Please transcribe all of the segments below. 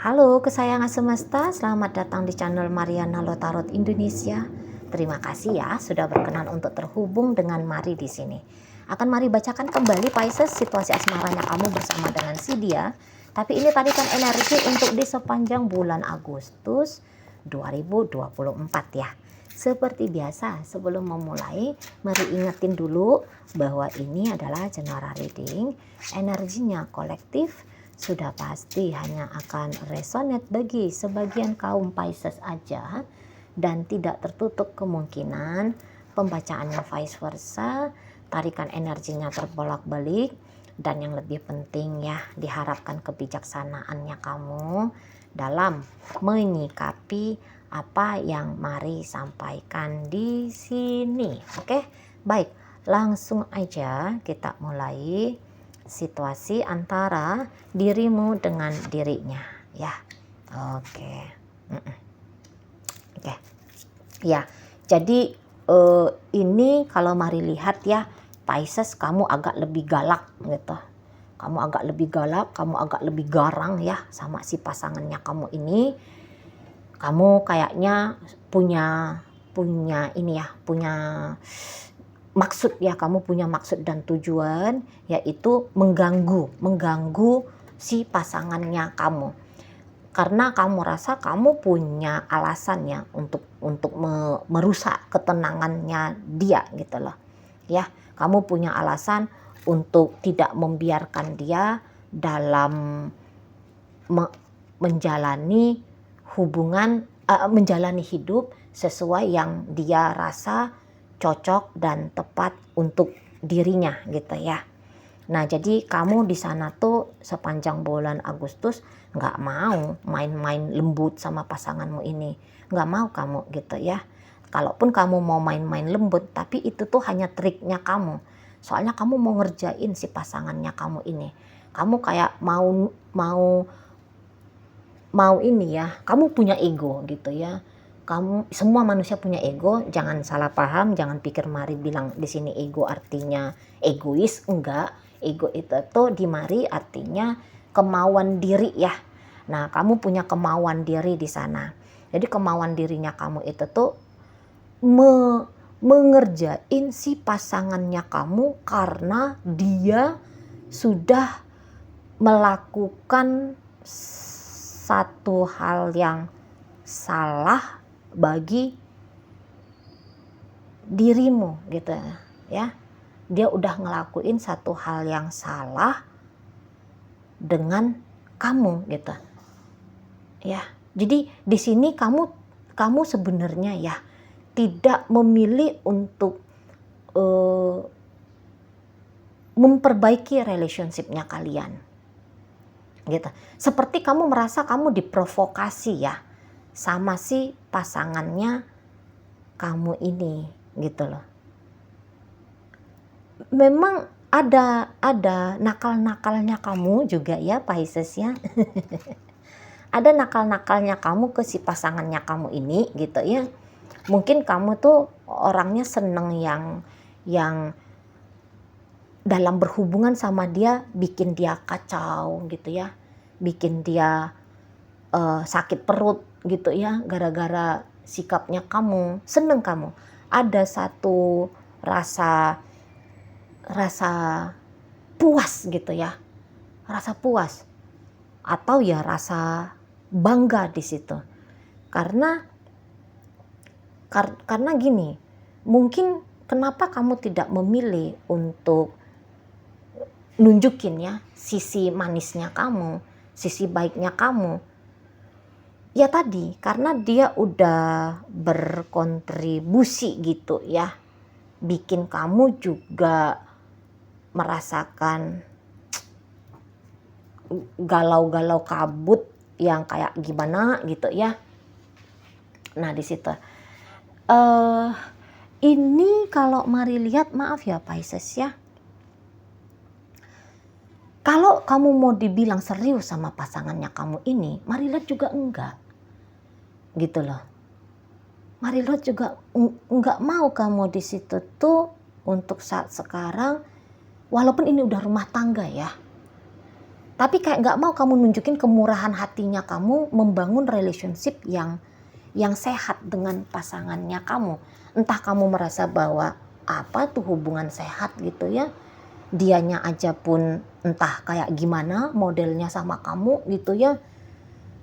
Halo kesayangan semesta, selamat datang di channel Mariana Lotarot Indonesia. Terima kasih ya sudah berkenan untuk terhubung dengan Mari di sini. Akan Mari bacakan kembali Pisces situasi asmaranya kamu bersama dengan si dia. Tapi ini tarikan energi untuk di sepanjang bulan Agustus 2024 ya. Seperti biasa, sebelum memulai, mari ingetin dulu bahwa ini adalah general reading, energinya kolektif, sudah pasti hanya akan resonate bagi sebagian kaum Pisces aja dan tidak tertutup kemungkinan pembacaannya vice versa, tarikan energinya terbolak-balik, dan yang lebih penting ya diharapkan kebijaksanaannya kamu dalam menyikapi apa yang Mari sampaikan di sini. Oke, baik, langsung aja kita mulai situasi antara dirimu dengan dirinya ya. Oke. Oke. Ya. Jadi ini kalau Mari lihat ya, Pisces kamu agak lebih galak gitu. Kamu agak lebih galak, kamu agak lebih garang ya sama si pasangannya kamu ini. Kamu kayaknya punya ini ya, punya maksud ya, kamu punya maksud dan tujuan, yaitu mengganggu si pasangannya kamu. Karena kamu rasa kamu punya alasan ya untuk merusak ketenangannya dia gitu loh. Ya, kamu punya alasan untuk tidak membiarkan dia dalam menjalani hubungan, menjalani hidup sesuai yang dia rasa cocok dan tepat untuk dirinya gitu ya. Nah, jadi kamu di sana tuh sepanjang bulan Agustus nggak mau main-main lembut sama pasanganmu ini, nggak mau kamu gitu ya. Kalaupun kamu mau main-main lembut, tapi itu tuh hanya triknya kamu. Soalnya kamu mau ngerjain si pasangannya kamu ini. Kamu kayak mau ini ya, kamu punya ego gitu ya. Kamu, semua manusia punya ego, jangan salah paham, jangan pikir Mari bilang di sini ego artinya egois, enggak. Ego itu tuh di Mari artinya kemauan diri ya. Nah, kamu punya kemauan diri di sana. Jadi kemauan dirinya kamu itu tuh mengerjain si pasangannya kamu karena dia sudah melakukan satu hal yang salah bagi dirimu gitu ya. Dia udah ngelakuin satu hal yang salah dengan kamu gitu ya. Jadi di sini kamu sebenarnya ya tidak memilih untuk memperbaiki relationship-nya kalian gitu. Seperti kamu merasa kamu diprovokasi ya sama si pasangannya kamu ini gitu loh. Memang ada nakal-nakalnya kamu juga ya Pisces ya. Ada nakal-nakalnya kamu ke si pasangannya kamu ini gitu ya. Mungkin kamu tuh orangnya seneng yang dalam berhubungan sama dia bikin dia kacau gitu ya. Bikin dia sakit perut gitu ya, gara-gara sikapnya kamu. Seneng kamu. Ada satu rasa puas gitu ya. Rasa puas. Atau ya rasa bangga di situ. Karena gini, mungkin kenapa kamu tidak memilih untuk nunjukin ya sisi manisnya kamu, sisi baiknya kamu. Ya tadi, karena dia udah berkontribusi gitu ya, bikin kamu juga merasakan galau-galau kabut yang kayak gimana gitu ya. Nah di situ, ini kalau Mari lihat, maaf ya Pisces ya, kalau kamu mau dibilang serius sama pasangannya kamu ini, Mari lihat juga enggak gitu loh. Mari lihat juga enggak mau kamu di situ tuh untuk saat sekarang, walaupun ini udah rumah tangga ya. Tapi kayak nggak mau kamu nunjukin kemurahan hatinya kamu membangun relationship yang sehat dengan pasangannya kamu. Entah kamu merasa bahwa apa tuh hubungan sehat gitu ya. Dianya aja pun entah kayak gimana modelnya sama kamu gitu ya.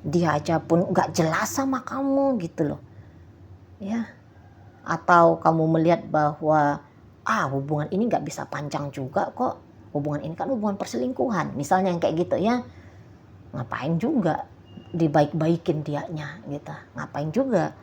Dia aja pun nggak jelas sama kamu gitu loh. Ya. Atau kamu melihat bahwa hubungan ini nggak bisa panjang juga kok. Hubungan ini kan hubungan perselingkuhan. Misalnya yang kayak gitu ya. Ngapain juga dibaik-baikin dianya gitu. Ngapain juga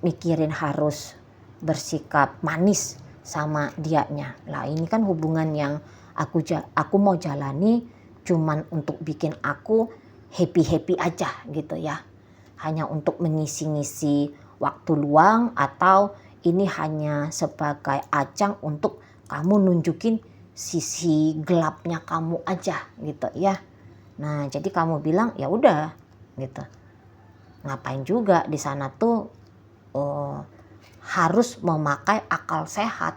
mikirin harus bersikap manis sama dianya. Lah ini kan hubungan yang aku mau jalani cuman untuk bikin aku happy-happy aja gitu ya. Hanya untuk mengisi-ngisi waktu luang atau ini hanya sebagai ajang untuk kamu nunjukin sisi gelapnya kamu aja gitu ya. Nah, jadi kamu bilang ya udah gitu. Ngapain juga di sana tuh harus memakai akal sehat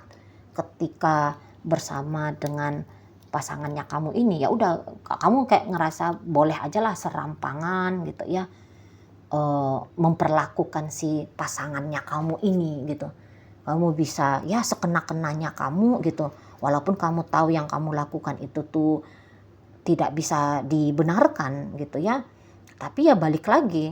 ketika bersama dengan pasangannya kamu ini. Ya udah kamu kayak ngerasa boleh aja lah serampangan gitu ya. Memperlakukan si pasangannya kamu ini gitu. Kamu bisa ya sekena-kenanya kamu gitu. Walaupun kamu tahu yang kamu lakukan itu tuh tidak bisa dibenarkan gitu ya, tapi ya balik lagi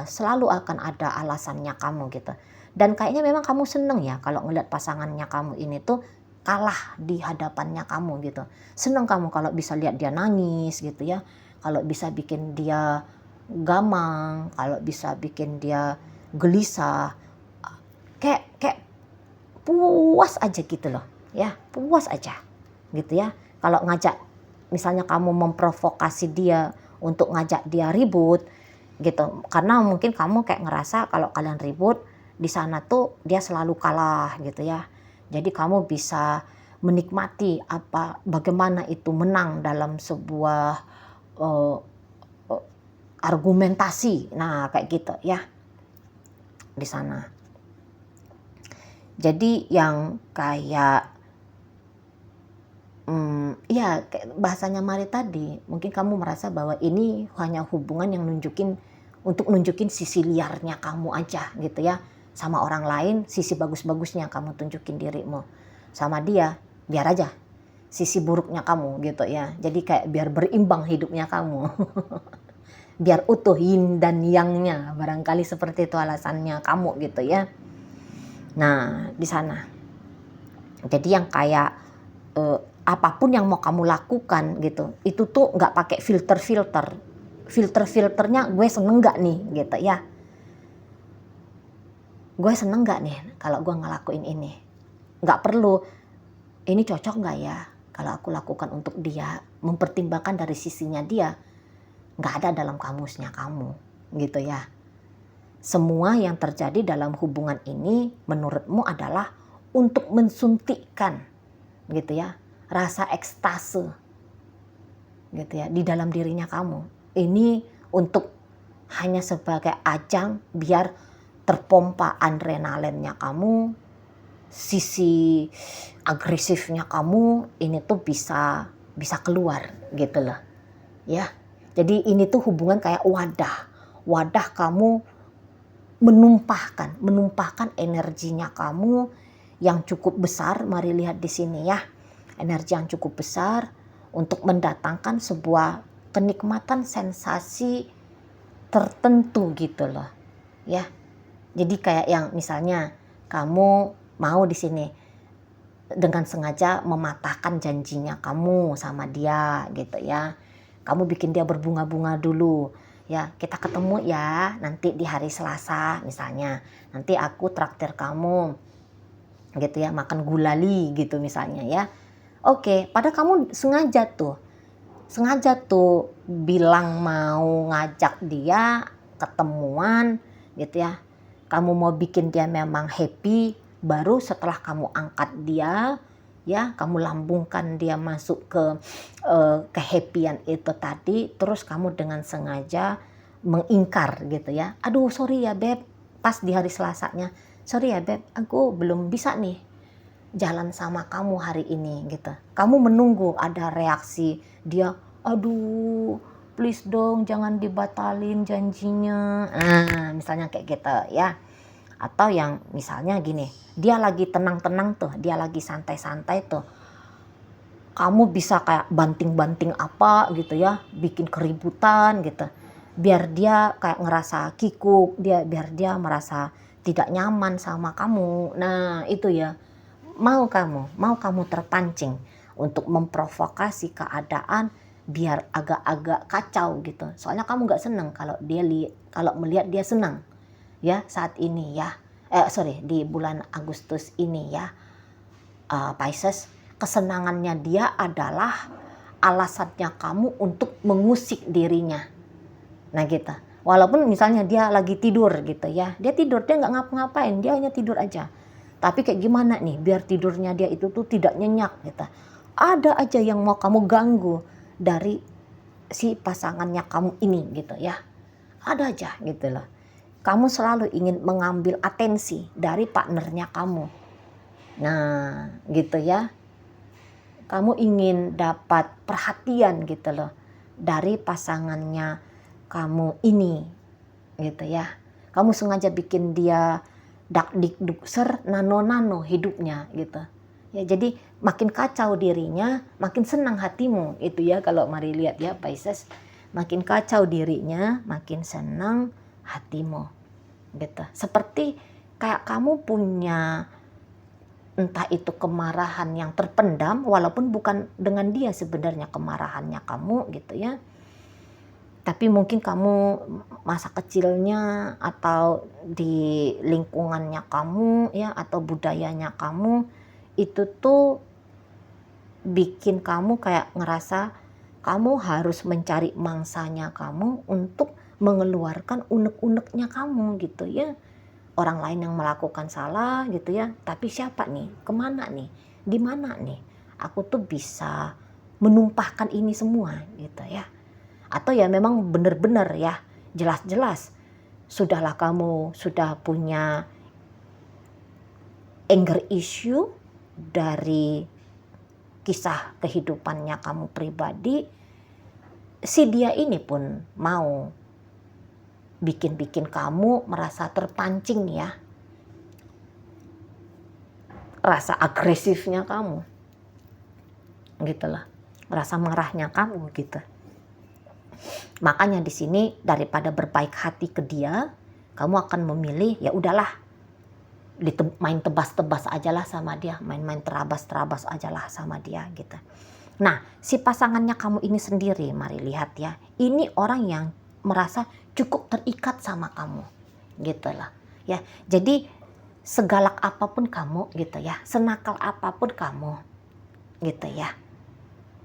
selalu akan ada alasannya kamu gitu. Dan kayaknya memang kamu seneng ya kalau ngeliat pasangannya kamu ini tuh kalah di hadapannya kamu gitu. Seneng kamu kalau bisa lihat dia nangis gitu ya, kalau bisa bikin dia gamang, kalau bisa bikin dia gelisah, kayak puas aja gitu loh ya, puas aja gitu ya. Kalau ngajak misalnya kamu memprovokasi dia untuk ngajak dia ribut gitu, karena mungkin kamu kayak ngerasa kalau kalian ribut di sana tuh dia selalu kalah gitu ya. Jadi kamu bisa menikmati bagaimana itu menang dalam sebuah argumentasi. Nah, kayak gitu ya di sana. Jadi yang kayak ya kayak bahasanya Mari tadi, mungkin kamu merasa bahwa ini hanya hubungan yang nunjukin sisi liarnya kamu aja gitu ya. Sama orang lain sisi bagus-bagusnya kamu tunjukin dirimu. Sama dia biar aja sisi buruknya kamu gitu ya. Jadi kayak biar berimbang hidupnya kamu. Biar utuh yin dan yangnya, barangkali seperti itu alasannya kamu gitu ya. Nah di sana. Jadi yang kayak apapun yang mau kamu lakukan gitu, itu tuh nggak pakai filternya gue seneng nggak nih gitu ya, gue seneng nggak nih kalau gue ngelakuin ini, nggak perlu ini cocok nggak ya kalau aku lakukan untuk dia, mempertimbangkan dari sisinya dia nggak ada dalam kamusnya kamu gitu ya. Semua yang terjadi dalam hubungan ini menurutmu adalah untuk mensuntikkan gitu ya rasa ekstase gitu ya di dalam dirinya kamu. Ini untuk hanya sebagai ajang biar terpompa adrenalinnya kamu, sisi agresifnya kamu ini tuh bisa keluar gitu loh ya. Jadi ini tuh hubungan kayak wadah kamu menumpahkan energinya kamu yang cukup besar. Mari lihat di sini ya, energi yang cukup besar untuk mendatangkan sebuah kenikmatan sensasi tertentu gitu loh ya. Jadi kayak yang misalnya kamu mau di sini dengan sengaja mematahkan janjinya kamu sama dia gitu ya. Kamu bikin dia berbunga-bunga dulu ya, kita ketemu ya nanti di hari Selasa misalnya, nanti aku traktir kamu gitu ya, makan gulali gitu misalnya ya. Oke, padahal kamu sengaja tuh bilang mau ngajak dia ketemuan gitu ya. Kamu mau bikin dia memang happy, baru setelah kamu angkat dia ya, kamu lambungkan dia masuk ke kehappyan itu tadi, terus kamu dengan sengaja mengingkar gitu ya. Aduh sorry ya Beb, pas di hari Selasanya, sorry ya Beb, aku belum bisa nih jalan sama kamu hari ini gitu. Kamu menunggu ada reaksi dia, aduh please dong jangan dibatalin janjinya. Nah, misalnya kayak gitu ya. Atau yang misalnya gini, dia lagi tenang-tenang tuh, dia lagi santai-santai tuh. Kamu bisa kayak banting-banting apa gitu ya, bikin keributan gitu. Biar dia kayak ngerasa kikuk, biar dia merasa tidak nyaman sama kamu. Nah, itu ya. Mau kamu terpancing untuk memprovokasi keadaan biar agak-agak kacau gitu. Soalnya kamu nggak senang kalau kalau melihat dia senang ya saat ini ya. Di bulan Agustus ini ya, Pisces, kesenangannya dia adalah alasannya kamu untuk mengusik dirinya. Nah gitu. Walaupun misalnya dia lagi tidur gitu ya, dia nggak ngapa-ngapain, dia hanya tidur aja. Tapi kayak gimana nih biar tidurnya dia itu tuh tidak nyenyak gitu. Ada aja yang mau kamu ganggu dari si pasangannya kamu ini gitu ya. Ada aja gitu loh. Kamu selalu ingin mengambil atensi dari partnernya kamu. Nah gitu ya. Kamu ingin dapat perhatian gitu loh dari pasangannya kamu ini gitu ya. Kamu sengaja bikin dia dak dik duk ser nano hidupnya gitu ya. Jadi makin kacau dirinya, makin senang hatimu itu ya. Kalau mari lihat ya Pisces, makin kacau dirinya, makin senang hatimu gitu. Seperti kayak kamu punya entah itu kemarahan yang terpendam, walaupun bukan dengan dia sebenarnya kemarahannya kamu gitu ya. Tapi mungkin kamu masa kecilnya atau di lingkungannya kamu ya, atau budayanya kamu itu tuh bikin kamu kayak ngerasa kamu harus mencari mangsanya kamu untuk mengeluarkan unek-uneknya kamu gitu ya. Orang lain yang melakukan salah gitu ya, tapi siapa nih, kemana nih, di mana nih aku tuh bisa menumpahkan ini semua gitu ya. Atau ya memang benar-benar ya jelas-jelas sudahlah kamu sudah punya anger issue dari kisah kehidupannya kamu pribadi, si dia ini pun mau bikin kamu merasa terpancing ya, rasa agresifnya kamu gitu lah, rasa marahnya kamu gitu. Makanya di sini daripada berbaik hati ke dia, kamu akan memilih ya udahlah, main tebas-tebas aja lah sama dia, main-main terabas-terabas aja lah sama dia gitu. Nah, si pasangannya kamu ini sendiri, mari lihat ya, ini orang yang merasa cukup terikat sama kamu gitu lah ya. Jadi segalak apapun kamu gitu ya, senakal apapun kamu gitu ya,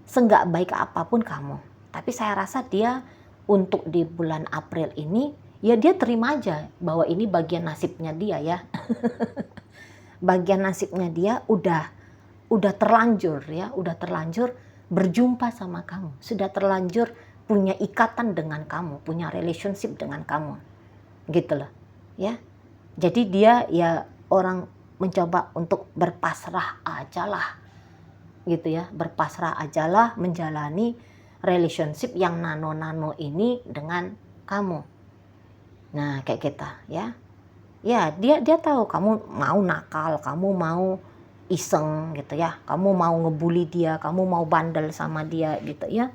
senggak baik apapun kamu, tapi saya rasa dia untuk di bulan April ini ya dia terima aja bahwa ini bagian nasibnya dia ya. Bagian nasibnya dia udah terlanjur ya, udah terlanjur berjumpa sama kamu, sudah terlanjur punya ikatan dengan kamu, punya relationship dengan kamu gitu loh ya. Jadi dia ya orang mencoba untuk berpasrah aja lah gitu ya, berpasrah aja lah menjalani relationship yang nano-nano ini dengan kamu. Nah kayak kita ya, ya dia tahu kamu mau nakal, kamu mau iseng gitu ya, kamu mau ngebully dia, kamu mau bandel sama dia gitu ya.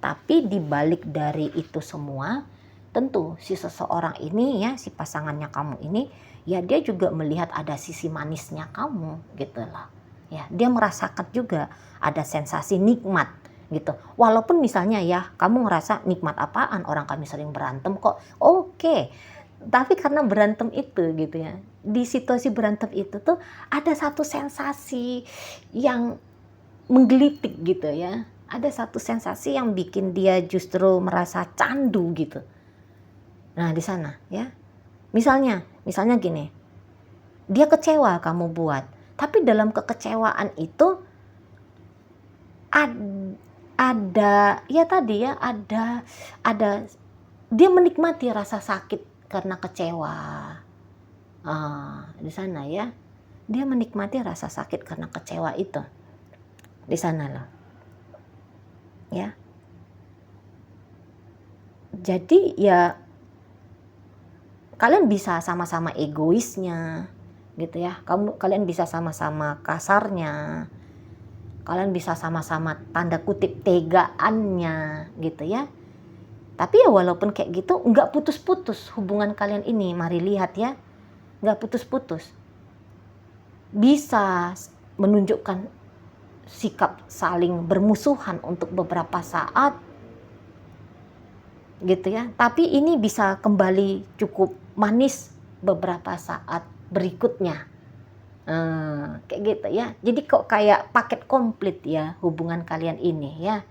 Tapi dibalik dari itu semua, tentu si seseorang ini ya, si pasangannya kamu ini, ya dia juga melihat ada sisi manisnya kamu gitu loh. Ya, dia merasakan juga ada sensasi nikmat gitu. Walaupun misalnya ya, kamu ngerasa nikmat apaan, orang kami sering berantem kok. Oke. Tapi karena berantem itu gitu ya, di situasi berantem itu tuh ada satu sensasi yang menggelitik gitu ya. Ada satu sensasi yang bikin dia justru merasa candu gitu. Nah di sana ya, misalnya gini, dia kecewa kamu buat, tapi dalam kekecewaan itu ada ya tadi ya, ada dia menikmati rasa sakit karena kecewa. Di sana ya, dia menikmati rasa sakit karena kecewa itu di sana loh ya. Jadi ya kalian bisa sama-sama egoisnya gitu ya. Kalian bisa sama-sama kasarnya. Kalian bisa sama-sama tanda kutip tegaannya gitu ya. Tapi ya walaupun kayak gitu nggak putus-putus hubungan kalian ini. Mari lihat ya, nggak putus-putus. Bisa menunjukkan sikap saling bermusuhan untuk beberapa saat gitu ya. Tapi ini bisa kembali cukup manis beberapa saat berikutnya. Kayak gitu ya. Jadi kok kayak paket komplit ya hubungan kalian ini ya.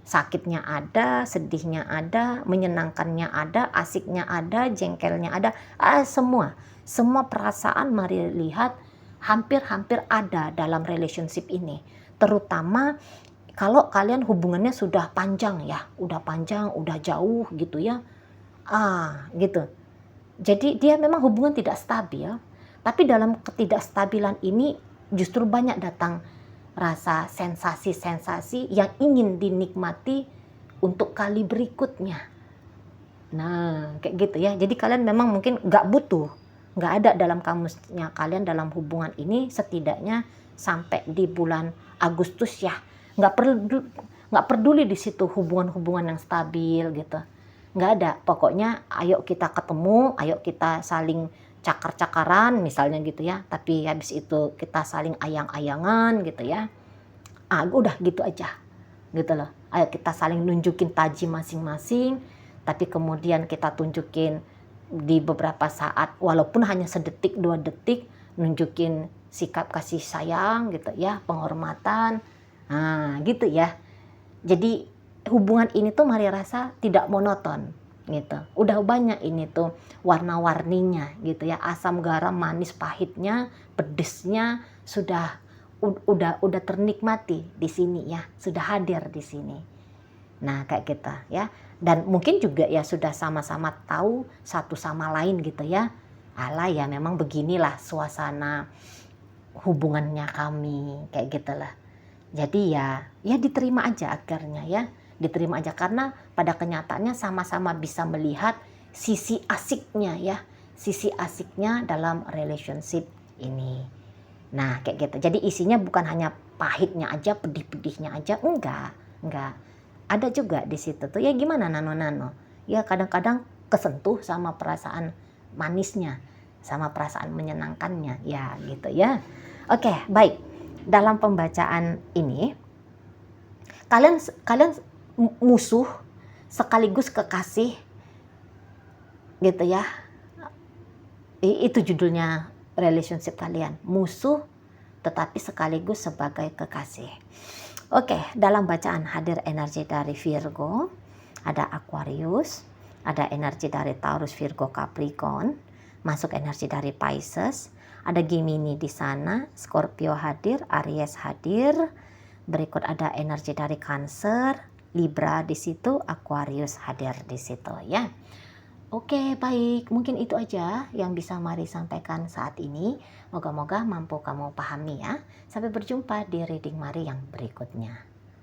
Sakitnya ada, sedihnya ada, menyenangkannya ada, asiknya ada, jengkelnya ada, semua perasaan mari lihat hampir-hampir ada dalam relationship ini. Terutama kalau kalian hubungannya sudah panjang ya, udah jauh gitu ya. Gitu. Jadi dia memang hubungan tidak stabil, tapi dalam ketidakstabilan ini justru banyak datang rasa sensasi-sensasi yang ingin dinikmati untuk kali berikutnya. Nah, kayak gitu ya. Jadi kalian memang mungkin nggak ada dalam kamusnya kalian dalam hubungan ini setidaknya sampai di bulan Agustus ya. Nggak peduli di situ hubungan-hubungan yang stabil gitu. Nggak ada. Pokoknya ayo kita ketemu, ayo kita saling cakar-cakaran misalnya gitu ya. Tapi habis itu kita saling ayang-ayangan gitu ya. Udah gitu aja. Gitu loh. Ayo kita saling nunjukin taji masing-masing. Tapi kemudian kita tunjukin di beberapa saat walaupun hanya sedetik 2 detik nunjukin sikap kasih sayang gitu ya, penghormatan. Gitu ya. Jadi hubungan ini tuh mari rasa tidak monoton gitu. Udah banyak ini tuh warna-warninya gitu ya. Asam, garam, manis, pahitnya, pedesnya udah ternikmati di sini ya. Sudah hadir di sini. Nah, kayak gitu ya. Dan mungkin juga ya sudah sama-sama tahu satu sama lain gitu ya. Alah ya memang beginilah suasana hubungannya kami kayak gitulah. Jadi ya diterima aja akhirnya ya. Diterima aja karena pada kenyataannya sama-sama bisa melihat sisi asiknya ya. Sisi asiknya dalam relationship ini. Nah, kayak gitu. Jadi isinya bukan hanya pahitnya aja, pedih-pedihnya aja, enggak. Ada juga di situ tuh ya gimana nano-nano. Ya kadang-kadang kesentuh sama perasaan manisnya, sama perasaan menyenangkannya. Ya, gitu ya. Oke, baik. Dalam pembacaan ini kalian musuh sekaligus kekasih gitu ya. Itu judulnya relationship kalian, musuh tetapi sekaligus sebagai kekasih. Oke, dalam bacaan hadir energi dari Virgo, ada Aquarius, ada energi dari Taurus, Virgo, Capricorn, masuk energi dari Pisces, ada Gemini di sana, Scorpio hadir, Aries hadir, berikut ada energi dari Cancer, Libra di situ, Aquarius hadir di situ ya. Oke, baik. Mungkin itu aja yang bisa Mari sampaikan saat ini. Moga-moga mampu kamu pahami ya. Sampai berjumpa di reading Mari yang berikutnya.